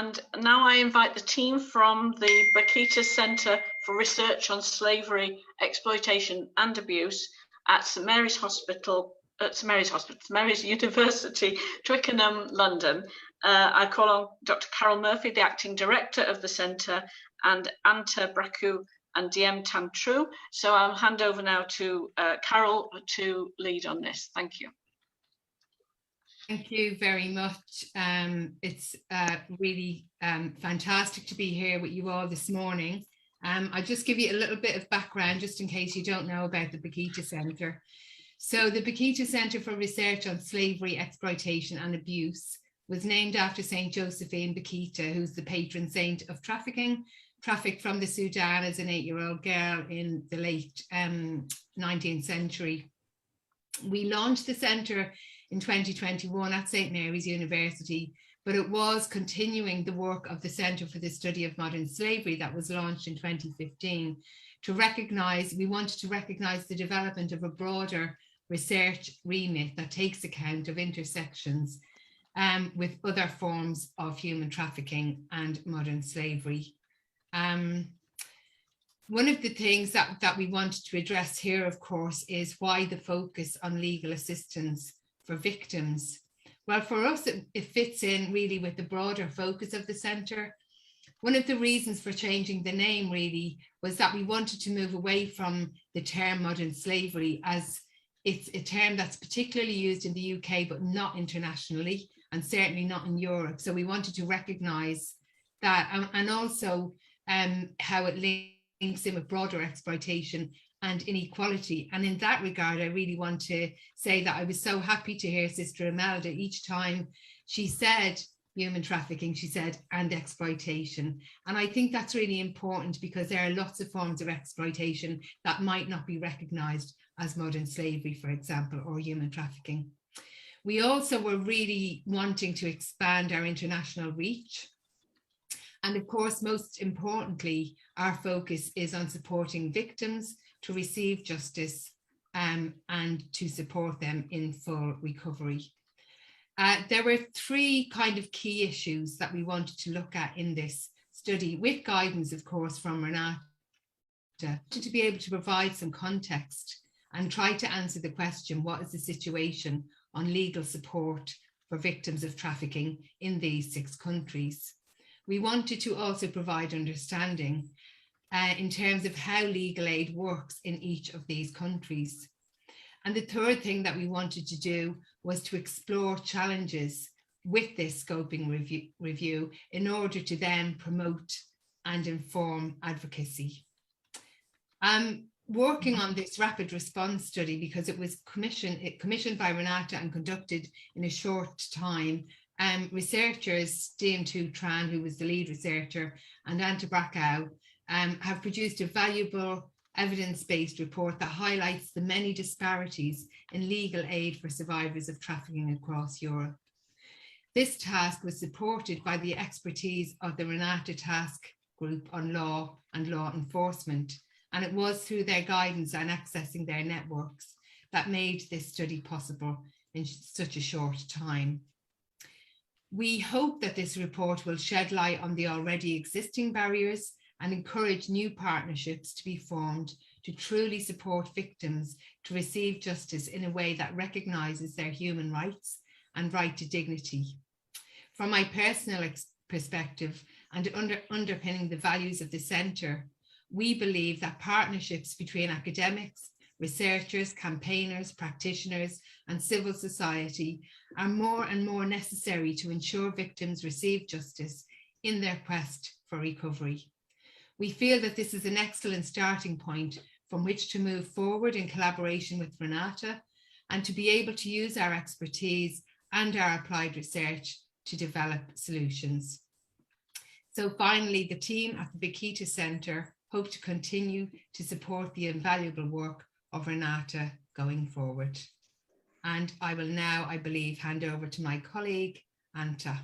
And now I invite the team from the Bakita Centre for Research on Slavery, Exploitation and Abuse at St Mary's University, Twickenham, London. I call on Dr. Carol Murphy, the Acting Director of the Centre, and Anta Braku and Diem Tam Tru. So I'll hand over now to Carol to lead on this. Thank you. Thank you very much. It's really fantastic to be here with you all this morning. I'll just give you a little bit of background just in case you don't know about the Bakita Centre. So the Bakita Centre for Research on Slavery, Exploitation and Abuse was named after St. Josephine Bakita, who's the patron saint of trafficking, trafficked from the Sudan as an 8-year-old girl in the late 19th century. We launched the centre in 2021 at St Mary's University, but it was continuing the work of the Centre for the Study of Modern Slavery that was launched in 2015 we wanted to recognise the development of a broader research remit that takes account of intersections with other forms of human trafficking and modern slavery. One of the things that we wanted to address here, of course, is why the focus on legal assistance for victims. Well, for us, it fits in really with the broader focus of the centre. One of the reasons for changing the name really was that we wanted to move away from the term modern slavery, as it's a term that's particularly used in the UK, but not internationally, and certainly not in Europe. So we wanted to recognise that, and also how it links in with broader exploitation and inequality. And in that regard, I really want to say that I was so happy to hear Sister Imelda each time she said human trafficking, she said, and exploitation. And I think that's really important because there are lots of forms of exploitation that might not be recognised as modern slavery, for example, or human trafficking. We also were really wanting to expand our international reach. And of course, most importantly, our focus is on supporting victims to receive justice and to support them in full recovery. There were 3 kind of key issues that we wanted to look at in this study, with guidance, of course, from Renate, to be able to provide some context and try to answer the question, what is the situation on legal support for victims of trafficking in these 6 countries? We wanted to also provide understanding in terms of how legal aid works in each of these countries. And the third thing that we wanted to do was to explore challenges with this scoping review in order to then promote and inform advocacy. Working on this rapid response study, because it was commissioned by Renate and conducted in a short time, researchers Diem Tam Tru, who was the lead researcher, and Anta Braku have produced a valuable evidence-based report that highlights the many disparities in legal aid for survivors of trafficking across Europe. This task was supported by the expertise of the Renate Task Group on Law and Law Enforcement, and it was through their guidance and accessing their networks that made this study possible in such a short time. We hope that this report will shed light on the already existing barriers and encourage new partnerships to be formed to truly support victims to receive justice in a way that recognises their human rights and right to dignity. From my personal perspective and underpinning the values of the centre, we believe that partnerships between academics, researchers, campaigners, practitioners, and civil society are more and more necessary to ensure victims receive justice in their quest for recovery. We feel that this is an excellent starting point from which to move forward in collaboration with Renate and to be able to use our expertise and our applied research to develop solutions. So finally, the team at the Bakita Centre hope to continue to support the invaluable work of Renate going forward. And I will now, I believe, hand over to my colleague, Anta.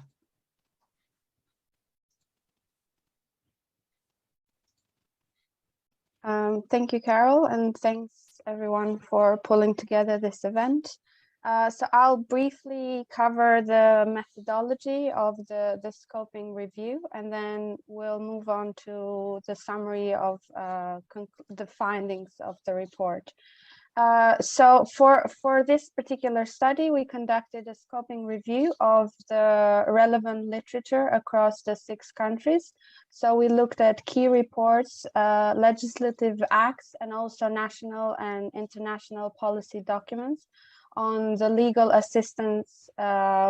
Thank you, Carol, and thanks everyone for pulling together this event. So I'll briefly cover the methodology of the scoping review, and then we'll move on to the summary of the findings of the report. So for this particular study, we conducted a scoping review of the relevant literature across the 6 countries. So we looked at key reports, legislative acts, and also national and international policy documents on the legal assistance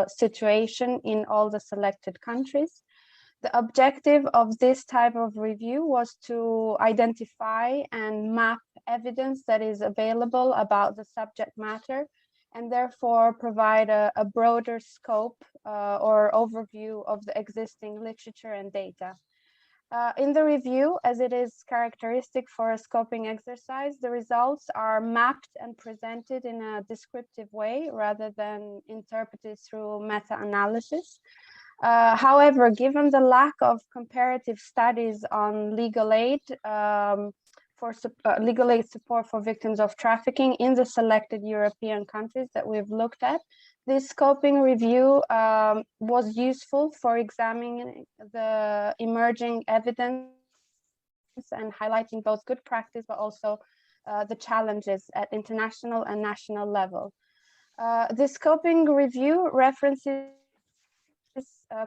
situation in all the selected countries. The objective of this type of review was to identify and map evidence that is available about the subject matter, and therefore provide a broader scope or overview of the existing literature and data. In the review, as it is characteristic for a scoping exercise, the results are mapped and presented in a descriptive way rather than interpreted through meta-analysis. However, given the lack of comparative studies on legal aid legal aid support for victims of trafficking in the selected European countries that we've looked at, this scoping review was useful for examining the emerging evidence and highlighting both good practice, but also the challenges at international and national level. The scoping review references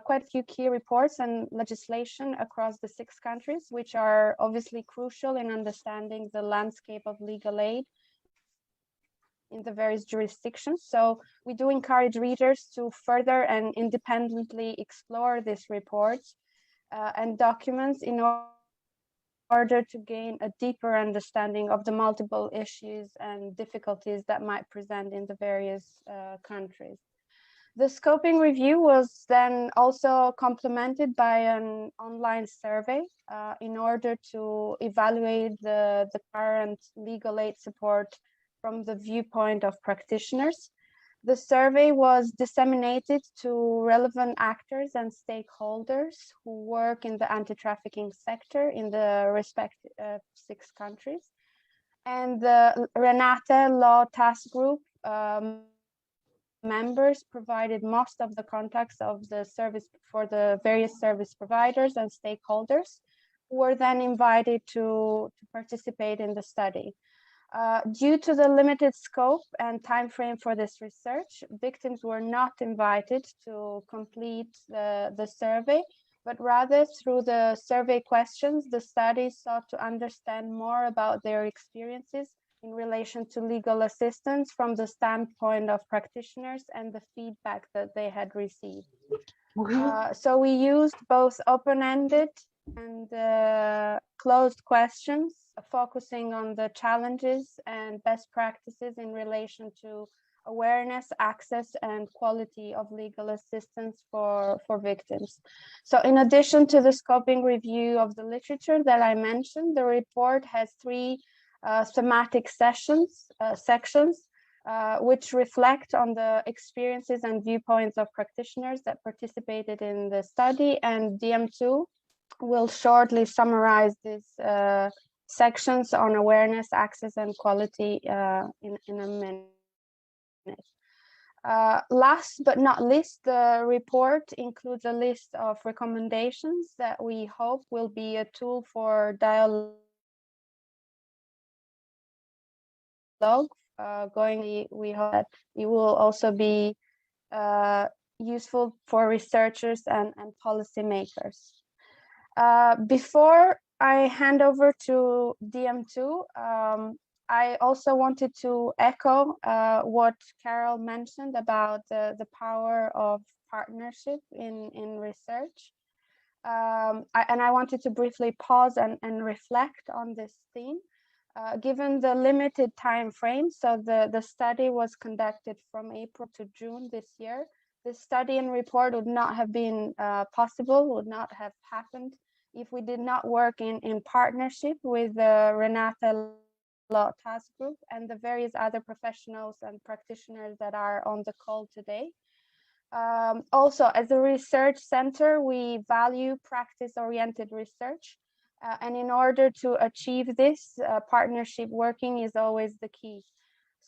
quite a few key reports and legislation across the 6 countries, which are obviously crucial in understanding the landscape of legal aid in the various jurisdictions. So we do encourage readers to further and independently explore these reports and documents in order to gain a deeper understanding of the multiple issues and difficulties that might present in the various countries. The scoping review was then also complemented by an online survey in order to evaluate the current legal aid support from the viewpoint of practitioners. The survey was disseminated to relevant actors and stakeholders who work in the anti-trafficking sector in the respective 6 countries. And the Renate Law Task Group members provided most of the contacts of the service for the various service providers and stakeholders who were then invited to participate in the study. Due to the limited scope and time frame for this research, victims were not invited to complete the survey, but rather through the survey questions, the study sought to understand more about their experiences in relation to legal assistance from the standpoint of practitioners and the feedback that they had received. So we used both open-ended and closed questions, focusing on the challenges and best practices in relation to awareness, access, and quality of legal assistance for victims. So in addition to the scoping review of the literature that I mentioned, the report has 3 thematic sections, which reflect on the experiences and viewpoints of practitioners that participated in the study, and DM2 will shortly summarize these sections on awareness, access, and quality in a minute. Last but not least, the report includes a list of recommendations that we hope will be a tool for dialogue. We hope that it will also be useful for researchers and policymakers. Before I hand over to DM2, I also wanted to echo what Carol mentioned about the power of partnership in research. And I wanted to briefly pause and reflect on this theme. Given the limited time frame, so the study was conducted from April to June this year. The study and report would not have been possible, would not have happened if we did not work in partnership with the Renate Law Task Group and the various other professionals and practitioners that are on the call today. Also, as a research center, we value practice-oriented research. And in order to achieve this, partnership working is always the key.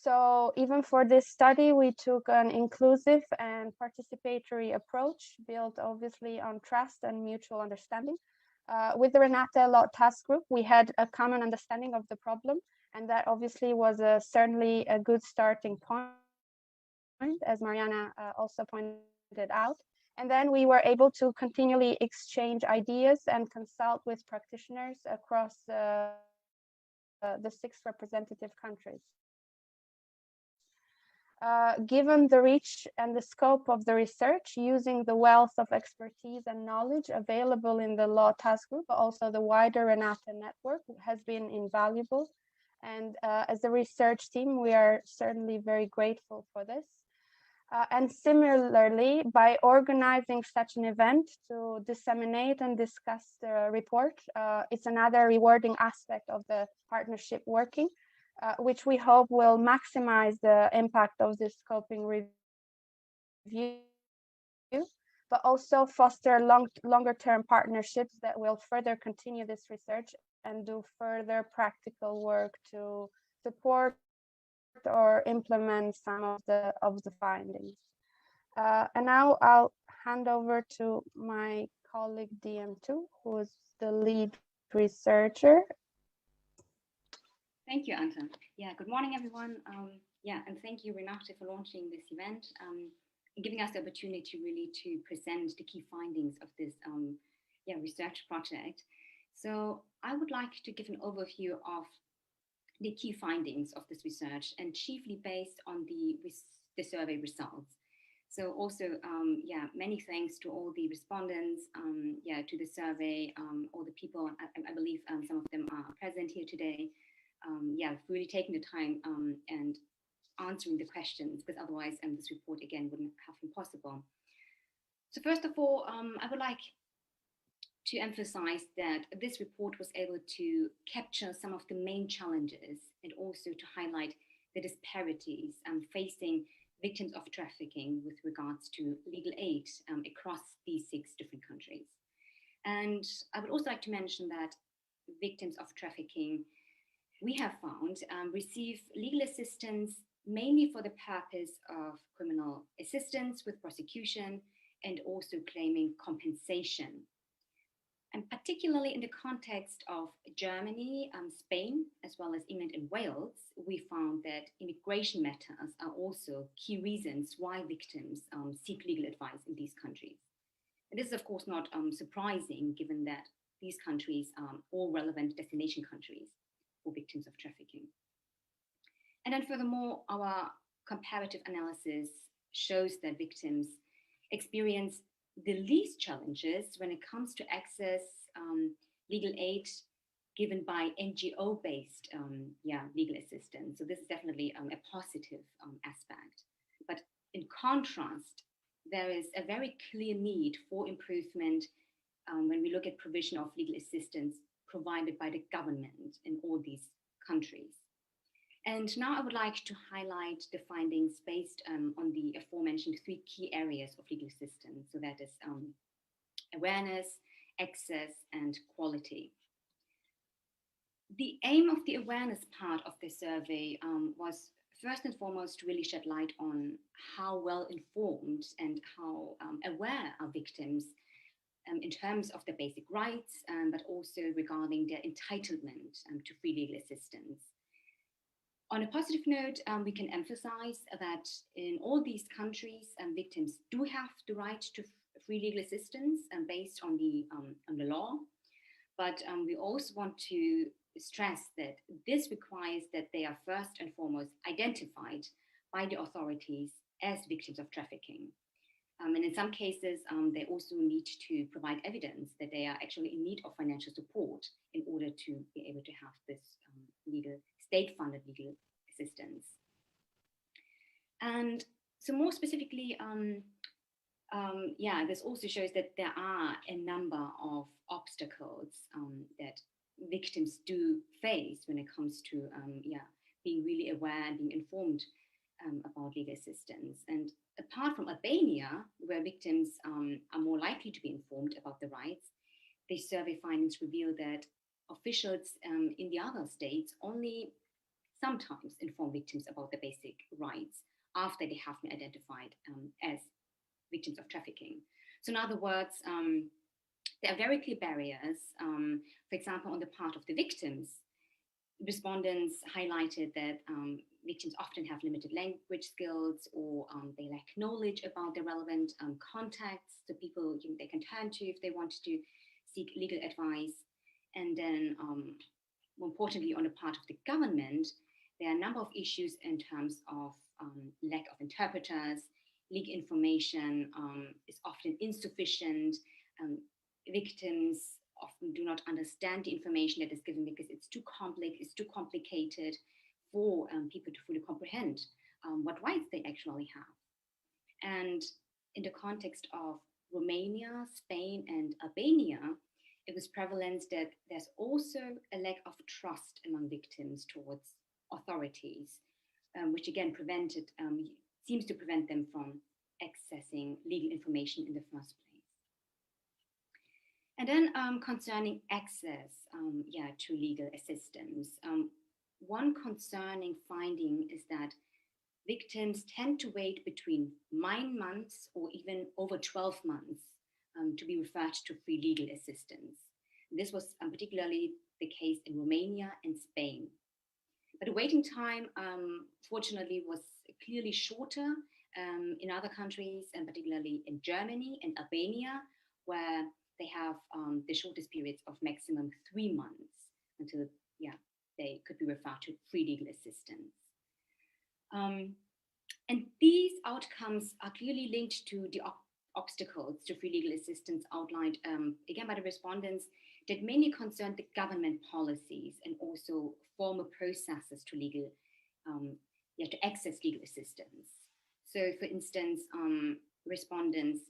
So even for this study, we took an inclusive and participatory approach, built obviously on trust and mutual understanding. With the Renate Law Task Group, we had a common understanding of the problem, and that obviously was certainly a good starting point, as Mariana also pointed out. And then we were able to continually exchange ideas and consult with practitioners across the 6 representative countries. Given the reach and the scope of the research, using the wealth of expertise and knowledge available in the Law Task Group, but also the wider Renate network, has been invaluable. And as a research team, we are certainly very grateful for this. And similarly, by organizing such an event to disseminate and discuss the report, it's another rewarding aspect of the partnership working, which we hope will maximize the impact of this scoping review, but also foster longer-term partnerships that will further continue this research and do further practical work to support or implement some of the findings. And now I'll hand over to my colleague DM2, who is the lead researcher. Thank you, Anta. Yeah, good morning, everyone. And thank you, Renate, for launching this event and giving us the opportunity really to present the key findings of this research project. So I would like to give an overview of the key findings of this research, and chiefly based on the survey results. So also, many thanks to all the respondents, to the survey, all the people, I believe some of them are present here today. Really taking the time and answering the questions, because otherwise this report again wouldn't have been possible. So first of all, I would like to emphasize that this report was able to capture some of the main challenges and also to highlight the disparities facing victims of trafficking with regards to legal aid across these 6 different countries. And I would also like to mention that victims of trafficking, we have found, receive legal assistance mainly for the purpose of criminal assistance with prosecution and also claiming compensation. And particularly in the context of Germany, Spain, as well as England and Wales, we found that immigration matters are also key reasons why victims seek legal advice in these countries. And this is, of course, not surprising, given that these countries are all relevant destination countries for victims of trafficking. And then furthermore, our comparative analysis shows that victims experience the least challenges when it comes to access legal aid given by NGO-based legal assistance. So this is definitely a positive aspect. But in contrast, there is a very clear need for improvement when we look at provision of legal assistance provided by the government in all these countries. And now I would like to highlight the findings based on the aforementioned 3 key areas of legal assistance. So that is awareness, access, and quality. The aim of the awareness part of the survey was first and foremost to really shed light on how well informed and how aware are victims in terms of their basic rights, but also regarding their entitlement to free legal assistance. On a positive note, we can emphasize that in all these countries, victims do have the right to free legal assistance based on the law. But we also want to stress that this requires that they are first and foremost identified by the authorities as victims of trafficking. And in some cases, they also need to provide evidence that they are actually in need of financial support in order to be able to have this state-funded legal assistance. And so more specifically, this also shows that there are a number of obstacles that victims do face when it comes to being really aware and being informed about legal assistance. And apart from Albania, where victims are more likely to be informed about the rights, the survey findings reveal that officials in the other states only sometimes inform victims about their basic rights after they have been identified as victims of trafficking. So in other words, there are very clear barriers. For example, on the part of the victims, respondents highlighted that victims often have limited language skills, or they lack knowledge about the relevant contacts, the people they can turn to if they want to seek legal advice. And then, more importantly, on the part of the government, there are a number of issues in terms of lack of interpreters. Legal information is often insufficient. Victims often do not understand the information that is given because it's too complex, it's too complicated for people to fully comprehend what rights they actually have. And in the context of Romania, Spain, and Albania, it was prevalent that there's also a lack of trust among victims towards authorities, which again seems to prevent them from accessing legal information in the first place. And then concerning access to legal assistance, one concerning finding is that victims tend to wait between 9 months or even over 12 months to be referred to free legal assistance. This was particularly the case in Romania and Spain. But the waiting time, fortunately, was clearly shorter in other countries, and particularly in Germany and Albania, where they have the shortest periods of maximum 3 months until they could be referred to free legal assistance. And these outcomes are clearly linked to the obstacles to free legal assistance outlined again by the respondents that mainly concern the government policies and also formal processes to to access legal assistance. So, for instance, respondents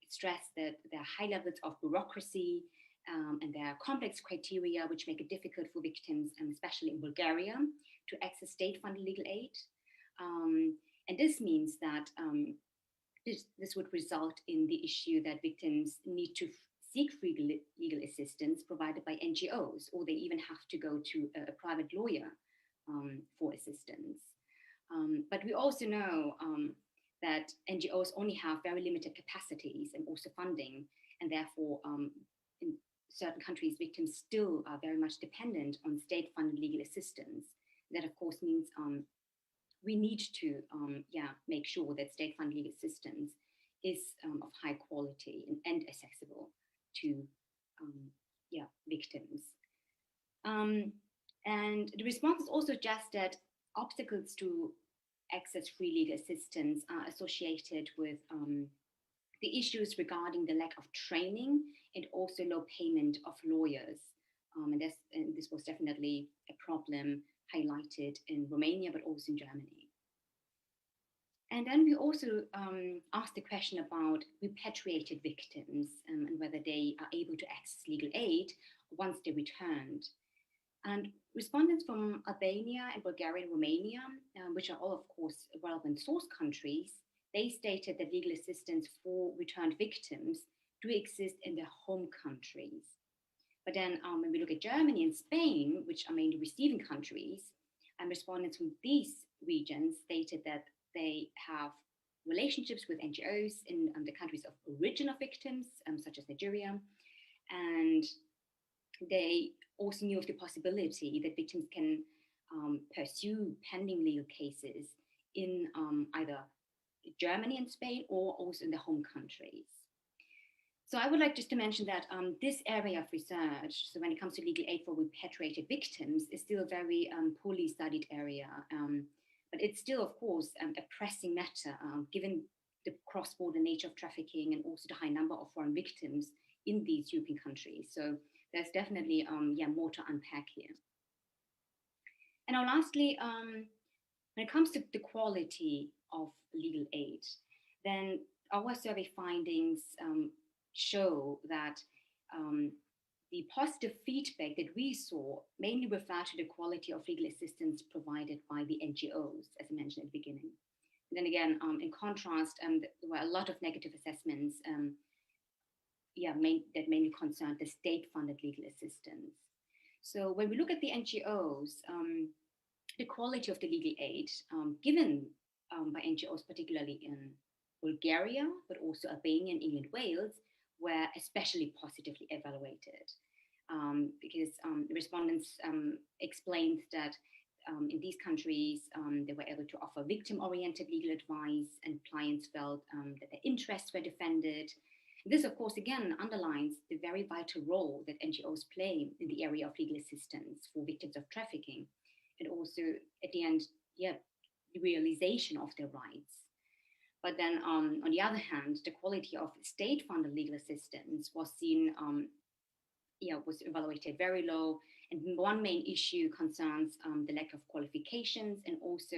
stress that there are high levels of bureaucracy and there are complex criteria which make it difficult for victims, especially in Bulgaria, to access state-funded legal aid. And this means that this would result in the issue that victims need to seek free legal assistance provided by NGOs, or they even have to go to a private lawyer for assistance. But we also know that NGOs only have very limited capacities and also funding, and therefore in certain countries, victims still are very much dependent on state-funded legal assistance. That, of course, means we need to make sure that state-funded legal assistance is of high quality and accessible to victims. And the response also suggests that obstacles to access free legal assistance are associated with the issues regarding the lack of training and also low payment of lawyers. And this was definitely a problem highlighted in Romania, but also in Germany. And then we also asked the question about repatriated victims and whether they are able to access legal aid once they returned. And respondents from Albania and Bulgaria and Romania, which are all, of course, relevant source countries, they stated that legal assistance for returned victims do exist in their home countries. But then when we look at Germany and Spain, which are mainly receiving countries, and respondents from these regions stated that they have relationships with NGOs in the countries of origin of victims, such as Nigeria, and they also knew of the possibility that victims can pursue pending legal cases in either Germany and Spain or also in their home countries. So I would like just to mention that this area of research, so when it comes to legal aid for repatriated victims, is still a very poorly studied area. But it's still, of course, a pressing matter, given the cross-border nature of trafficking and also the high number of foreign victims in these European countries. So there's definitely more to unpack here. And now lastly, when it comes to the quality of legal aid, then our survey findings show that the positive feedback that we saw mainly referred to the quality of legal assistance provided by the NGOs, as I mentioned at the beginning. And then again, in contrast, there were a lot of negative assessments that mainly concerned the state-funded legal assistance. So when we look at the NGOs, the quality of the legal aid given by NGOs, particularly in Bulgaria, but also Albania and England, Wales, were especially positively evaluated. Because the respondents explained that in these countries, they were able to offer victim-oriented legal advice, and clients felt that their interests were defended. This, of course, again underlines the very vital role that NGOs play in the area of legal assistance for victims of trafficking, and also at the end, the realization of their rights. But then, on the other hand, the quality of state-funded legal assistance was seen, was evaluated very low. And one main issue concerns the lack of qualifications and also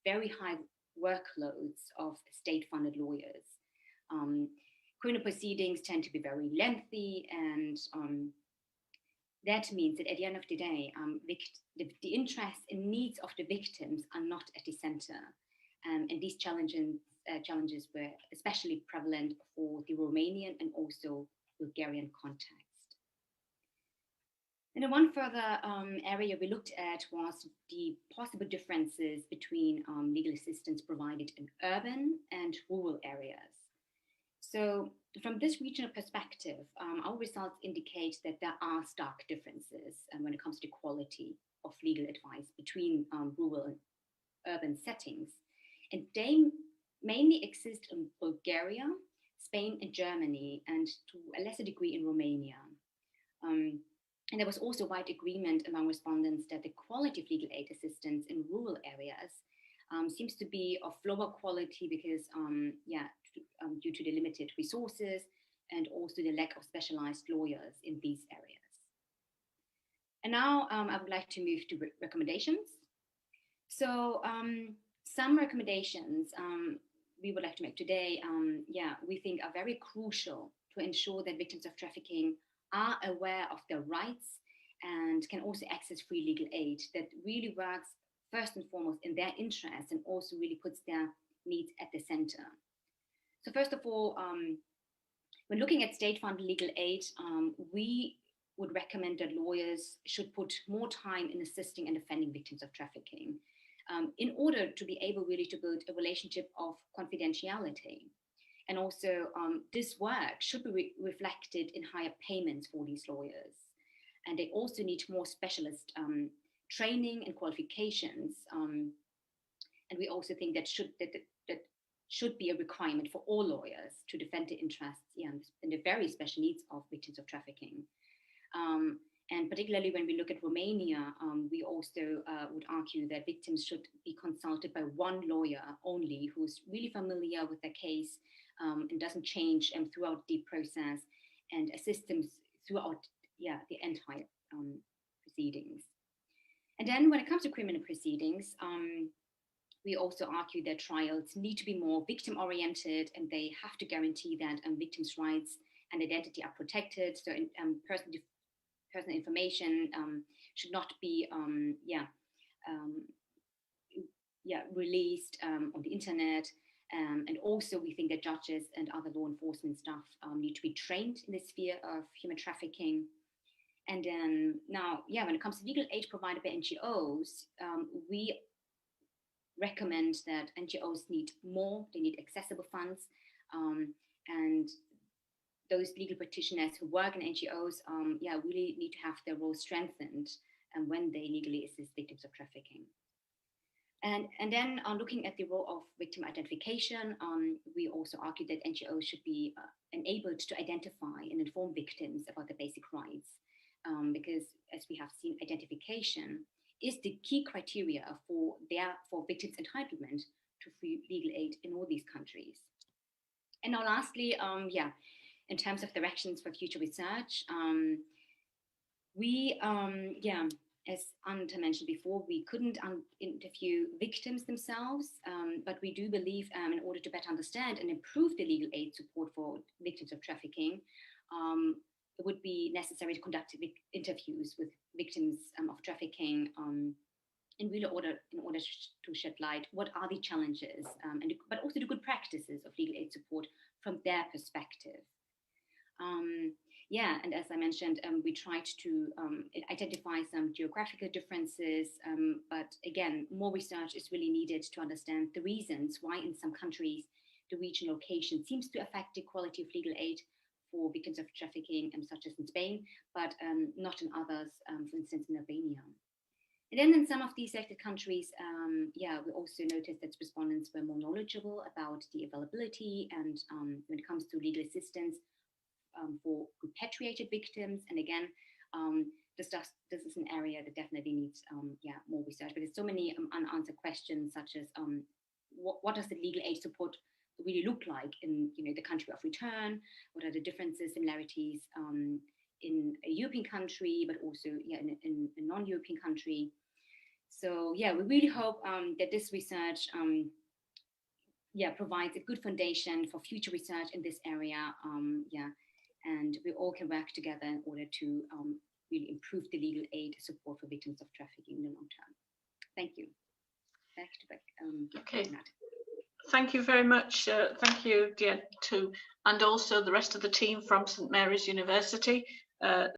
very high workloads of state-funded lawyers. Criminal proceedings tend to be very lengthy, and that means that at the end of the day, the interests and needs of the victims are not at the center. And these challenges were especially prevalent for the Romanian and also Bulgarian context. And then one further area we looked at was the possible differences between legal assistance provided in urban and rural areas. So from this regional perspective, our results indicate that there are stark differences when it comes to quality of legal advice between rural and urban settings. And they mainly exist in Bulgaria, Spain, and Germany, and to a lesser degree in Romania. And there was also wide agreement among respondents that the quality of legal aid assistance in rural areas seems to be of lower quality because, due to the limited resources and also the lack of specialized lawyers in these areas. And now I would like to move to recommendations. So some recommendations we would like to make today, we think are very crucial to ensure that victims of trafficking are aware of their rights and can also access free legal aid that really works first and foremost in their interests and also really puts their needs at the center. So first of all, when looking at state-funded legal aid, we would recommend that lawyers should put more time in assisting and defending victims of trafficking in order to be able really to build a relationship of confidentiality. And also this work should be reflected in higher payments for these lawyers. And they also need more specialist training and qualifications. And we also think that should be a requirement for all lawyers to defend the interests and the very special needs of victims of trafficking. And particularly when we look at Romania, we also would argue that victims should be consulted by one lawyer only who's really familiar with their case and doesn't change throughout the process and assists them throughout the entire proceedings. And then when it comes to criminal proceedings, we also argue that trials need to be more victim-oriented and they have to guarantee that victims' rights and identity are protected. So personal information should not be released on the internet. And also we think that judges and other law enforcement staff need to be trained in the sphere of human trafficking. And then now, when it comes to legal aid provided by NGOs, we recommend that NGOs need more, they need accessible funds, and those legal practitioners who work in NGOs, really need to have their role strengthened when they legally assist victims of trafficking. And then looking at the role of victim identification, we also argue that NGOs should be enabled to identify and inform victims about their basic rights, because as we have seen, identification is the key criteria for victims' entitlement to free legal aid in all these countries. And now lastly, in terms of directions for future research, we, as Anta mentioned before, we couldn't interview victims themselves, but we do believe in order to better understand and improve the legal aid support for victims of trafficking, it would be necessary to conduct interviews with victims of trafficking in order to shed light what are the challenges, but also the good practices of legal aid support from their perspective. yeah, and as I mentioned, we tried to identify some geographical differences, but again, more research is really needed to understand the reasons why in some countries the regional location seems to affect the quality of legal aid for victims of trafficking, such as in Spain, but not in others, for instance, in Albania. And then in some of these selected countries, yeah, we also noticed that respondents were more knowledgeable about the availability and when it comes to legal assistance for repatriated victims. And again, this is an area that definitely needs yeah, more research. But there's so many unanswered questions, such as what does the legal aid support really look like in the country of return? What are the differences, similarities in a European country, but also yeah, in a non-European country? So yeah, we really hope that this research yeah, provides a good foundation for future research in this area. Yeah, and we all can work together in order to really improve the legal aid support for victims of trafficking in the long term. Thank you. Back to okay. Renate. Thank you very much. Thank you, Diane, too, and also the rest of the team from St Mary's University.